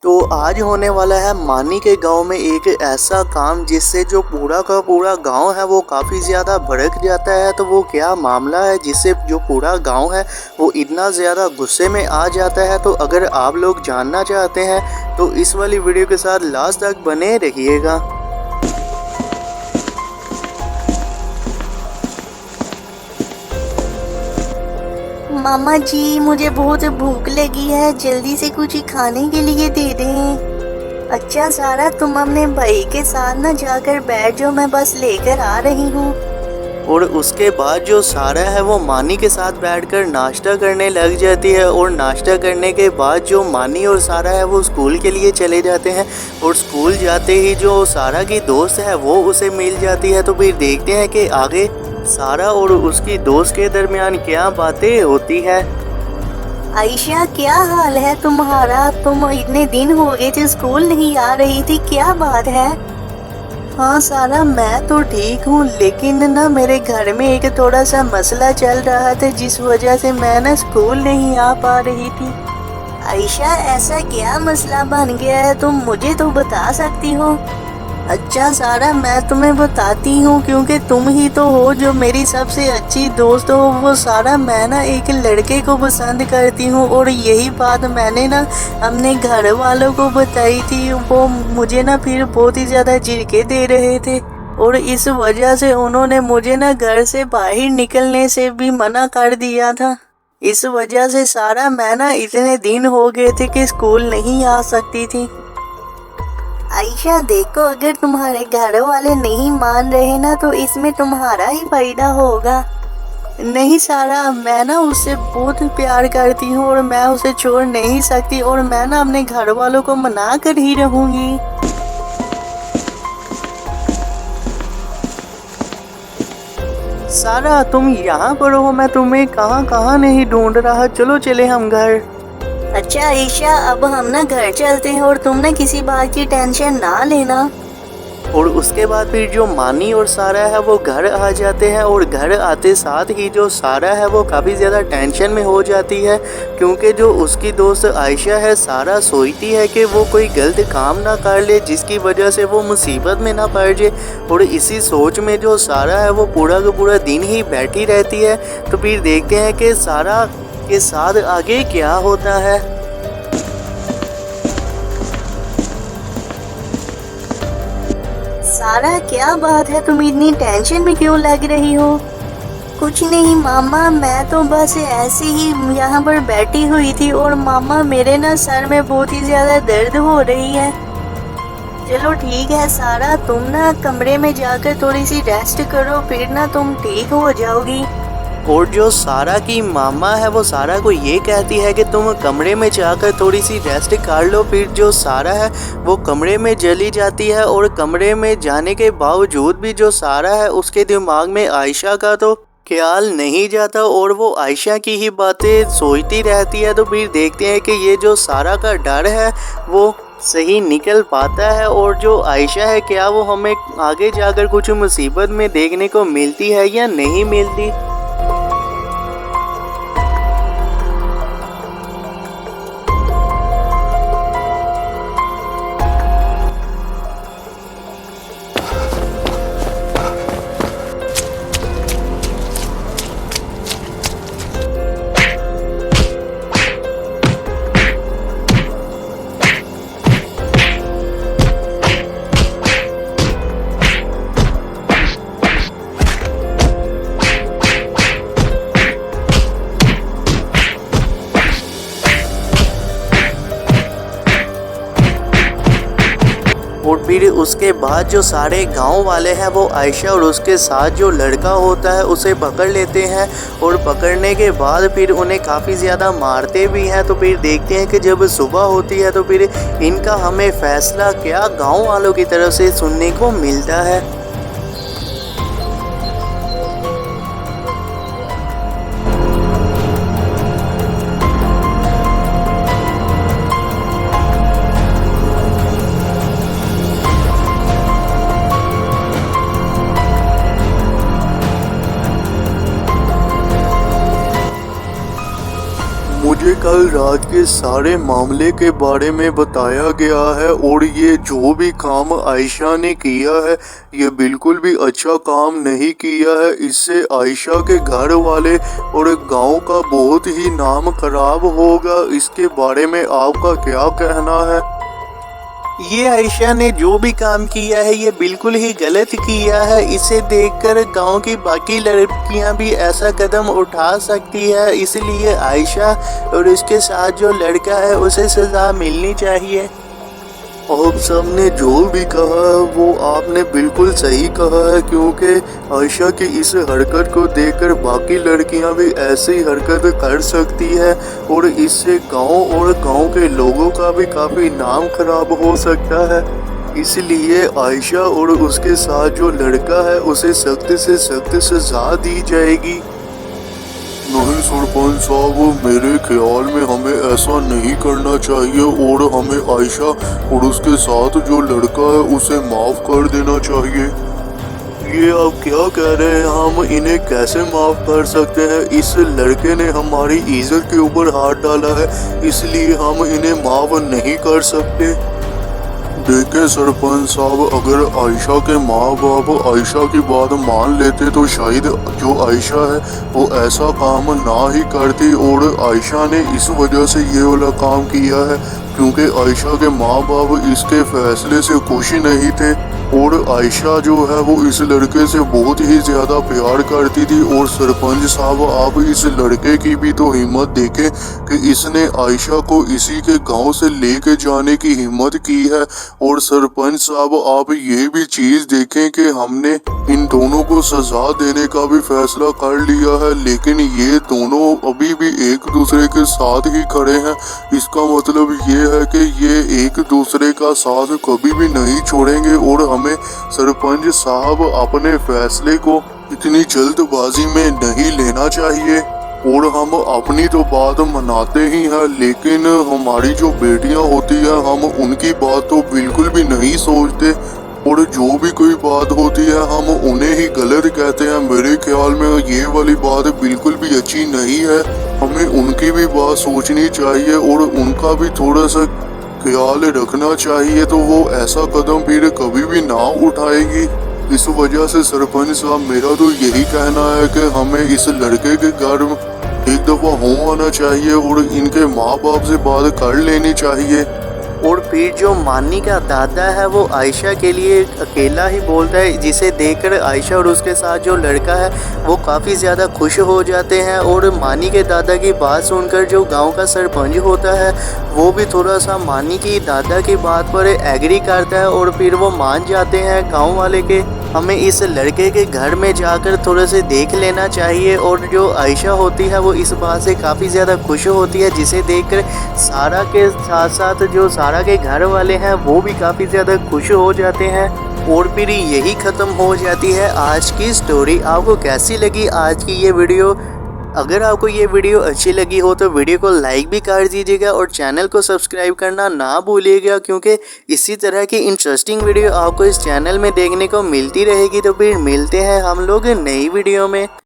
तो आज होने वाला है मानी के गांव में एक ऐसा काम जिससे जो पूरा का पूरा गांव है वो काफ़ी ज़्यादा भड़क जाता है। तो वो क्या मामला है जिससे जो पूरा गांव है वो इतना ज़्यादा गुस्से में आ जाता है। तो अगर आप लोग जानना चाहते हैं तो इस वाली वीडियो के साथ लास्ट तक बने रहिएगा। मामा जी, मुझे बहुत भूख लगी है, जल्दी से कुछ खाने के लिए दे दें। अच्छा सारा, तुम अपने भाई के साथ ना जाकर बैठ जाओ, मैं बस लेकर आ रही हूँ। और उसके बाद जो सारा है वो मानी के साथ बैठकर नाश्ता करने लग जाती है। और नाश्ता करने के बाद जो मानी और सारा है वो स्कूल के लिए चले जाते हैं। और स्कूल जाते ही जो सारा की दोस्त है वो उसे मिल जाती है। तो फिर देखते हैं कि आगे सारा और उसकी दोस्त के दरमियान क्या बातें होती है। आयशा, क्या हाल है तुम्हारा? तुम इतने दिन हो गए थे, स्कूल नहीं आ रही थी, क्या बात है? हाँ सारा, मैं तो ठीक हूँ, लेकिन ना मेरे घर में एक थोड़ा सा मसला चल रहा था जिस वजह से मैं ना स्कूल नहीं आ पा रही थी। आयशा, ऐसा क्या मसला बन गया है? तुम मुझे तो बता सकती हो। अच्छा सारा, मैं तुम्हें बताती हूँ क्योंकि तुम ही तो हो जो मेरी सबसे अच्छी दोस्त हो। वो सारा, मैं ना एक लड़के को पसंद करती हूँ और यही बात मैंने ना अपने घर वालों को बताई थी। वो मुझे ना फिर बहुत ही ज़्यादा झिड़के दे रहे थे और इस वजह से उन्होंने मुझे ना घर से बाहर निकलने से भी मना कर दिया था। इस वजह से सारा मैं ना इतने दिन हो गए थे कि स्कूल नहीं आ सकती थी। आयशा देखो, अगर तुम्हारे घर वाले नहीं मान रहे ना तो इसमें तुम्हारा ही फायदा होगा। नहीं सारा, मैं ना उससे बहुत प्यार करती हूँ और मैं उसे छोड़ नहीं सकती और मैं ना अपने घर वालों को मना कर ही रहूंगी। सारा, तुम यहाँ पर हो, मैं तुम्हें कहाँ कहाँ नहीं ढूंढ रहा। चलो चले हम घर। अच्छा आयशा, अब हम ना घर चलते हैं और तुम ना किसी बात की टेंशन ना लेना। और उसके बाद फिर जो मानी और सारा है वो घर आ जाते हैं। और घर आते साथ ही जो सारा है वो काफ़ी ज़्यादा टेंशन में हो जाती है क्योंकि जो उसकी दोस्त आयशा है, सारा सोचती है कि वो कोई गलत काम ना कर ले जिसकी वजह से वो मुसीबत में ना पड़ जाए। और इसी सोच में जो सारा है वो पूरा का पूरा दिन ही बैठी रहती है। तो फिर देखते हैं कि सारा के साथ आगे क्या होता है। सारा, क्या बात है, तुम इतनी टेंशन में क्यों लग रही हो? कुछ नहीं मामा, मैं तो बस ऐसे ही यहाँ पर बैठी हुई थी और मामा मेरे ना सर में बहुत ही ज़्यादा दर्द हो रही है। चलो ठीक है सारा, तुम ना कमरे में जाकर थोड़ी सी रेस्ट करो, फिर ना तुम ठीक हो जाओगी। और जो सारा की मामा है वो सारा को ये कहती है कि तुम कमरे में जाकर थोड़ी सी रेस्ट कर लो। फिर जो सारा है वो कमरे में चली जाती है और कमरे में जाने के बावजूद भी जो सारा है उसके दिमाग में आयशा का तो ख्याल नहीं जाता और वो आयशा की ही बातें सोचती रहती है। तो फिर देखते हैं कि ये जो सारा का डर है वो सही निकल पाता है और जो आयशा है क्या वो हमें आगे जाकर कुछ मुसीबत में देखने को मिलती है या नहीं मिलती। और फिर उसके बाद जो सारे गांव वाले हैं वो आयशा और उसके साथ जो लड़का होता है उसे पकड़ लेते हैं। और पकड़ने के बाद फिर उन्हें काफ़ी ज़्यादा मारते भी हैं। तो फिर देखते हैं कि जब सुबह होती है तो फिर इनका हमें फैसला क्या गांव वालों की तरफ से सुनने को मिलता है। मुझे कल रात के सारे मामले के बारे में बताया गया है और ये जो भी काम आयशा ने किया है ये बिल्कुल भी अच्छा काम नहीं किया है। इससे आयशा के घर वाले और गांव का बहुत ही नाम खराब होगा। इसके बारे में आपका क्या कहना है? ये आयशा ने जो भी काम किया है ये बिल्कुल ही गलत किया है। इसे देखकर गांव की बाकी लड़कियां भी ऐसा कदम उठा सकती है, इसलिए आयशा और उसके साथ जो लड़का है उसे सजा मिलनी चाहिए। आप सबने जो भी कहा है वो आपने बिल्कुल सही कहा है, क्योंकि आयशा की इस हरकत को देखकर बाकी लड़कियां भी ऐसी हरकत कर सकती है और इससे गांव और गांव के लोगों का भी काफ़ी नाम खराब हो सकता है। इसलिए आयशा और उसके साथ जो लड़का है उसे सख्त से सख्त सजा दी जाएगी। नहीं सरपंच साहब, मेरे ख्याल में हमें ऐसा नहीं करना चाहिए और हमें आयशा और उसके साथ जो लड़का है उसे माफ़ कर देना चाहिए। ये आप क्या कह रहे हैं? हम इन्हें कैसे माफ़ कर सकते हैं? इस लड़के ने हमारी इज्जत के ऊपर हाथ डाला है, इसलिए हम इन्हें माफ़ नहीं कर सकते। देखें सरपंच साहब, अगर आयशा के माँ बाप आयशा की बात मान लेते तो शायद जो आयशा है वो ऐसा काम ना ही करती और आयशा ने इस वजह से ये वाला काम किया है क्योंकि आयशा के माँ बाप इसके फैसले से खुश नहीं थे और आयशा जो है वो इस लड़के से बहुत ही ज़्यादा प्यार करती थी। और सरपंच साहब, आप इस लड़के की भी तो हिम्मत देखें कि इसने आयशा को इसी के गांव से लेके जाने की हिम्मत की है। और सरपंच साहब, आप ये भी चीज़ देखें कि हमने इन दोनों को सजा देने का भी फैसला कर लिया है, लेकिन ये दोनों अभी भी एक दूसरे के साथ ही खड़े हैं। इसका मतलब ये है कि ये एक दूसरे का साथ कभी भी नहीं छोड़ेंगे और हमें सरपंच साहब अपने फैसले को इतनी जल्दबाजी में नहीं लेना चाहिए। और हम अपनी तो बात मनाते ही हैं, लेकिन हमारी जो बेटियां होती हैं हम उनकी बात तो बिल्कुल भी नहीं सोचते और जो भी कोई बात होती है हम उन्हें ही गलत कहते हैं। मेरे ख्याल में ये वाली बात बिल्कुल भी अच्छी नहीं है। हमें उनकी भी बात सोचनी चाहिए और उनका भी थोड़ा सा ख्याल रखना चाहिए, तो वो ऐसा कदम फिर कभी भी ना उठाएगी। इस वजह से सरपंच साहब, मेरा तो यही कहना है कि हमें इस लड़के के घर एक दफ़ा हो आना चाहिए और इनके माँ बाप से बात कर लेनी चाहिए। और फिर जो मानी का दादा है वो आयशा के लिए अकेला ही बोलता है, जिसे देखकर आयशा और उसके साथ जो लड़का है वो काफ़ी ज़्यादा खुश हो जाते हैं। और मानी के दादा की बात सुनकर जो गांव का सरपंच होता है वो भी थोड़ा सा मानी की दादा की बात पर एग्री करता है और फिर वो मान जाते हैं गांव वाले के। हमें इस लड़के के घर में जाकर थोड़ा से देख लेना चाहिए। और जो आयशा होती है वो इस बात से काफ़ी ज़्यादा खुश होती है, जिसे देखकर सारा के साथ साथ जो सारा के घर वाले हैं वो भी काफ़ी ज़्यादा खुश हो जाते हैं। और फिर यही ख़त्म हो जाती है आज की स्टोरी। आपको कैसी लगी आज की ये वीडियो? अगर आपको ये वीडियो अच्छी लगी हो तो वीडियो को लाइक भी कर दीजिएगा और चैनल को सब्सक्राइब करना ना भूलिएगा, क्योंकि इसी तरह की इंटरेस्टिंग वीडियो आपको इस चैनल में देखने को मिलती रहेगी। तो फिर मिलते हैं हम लोग नई वीडियो में।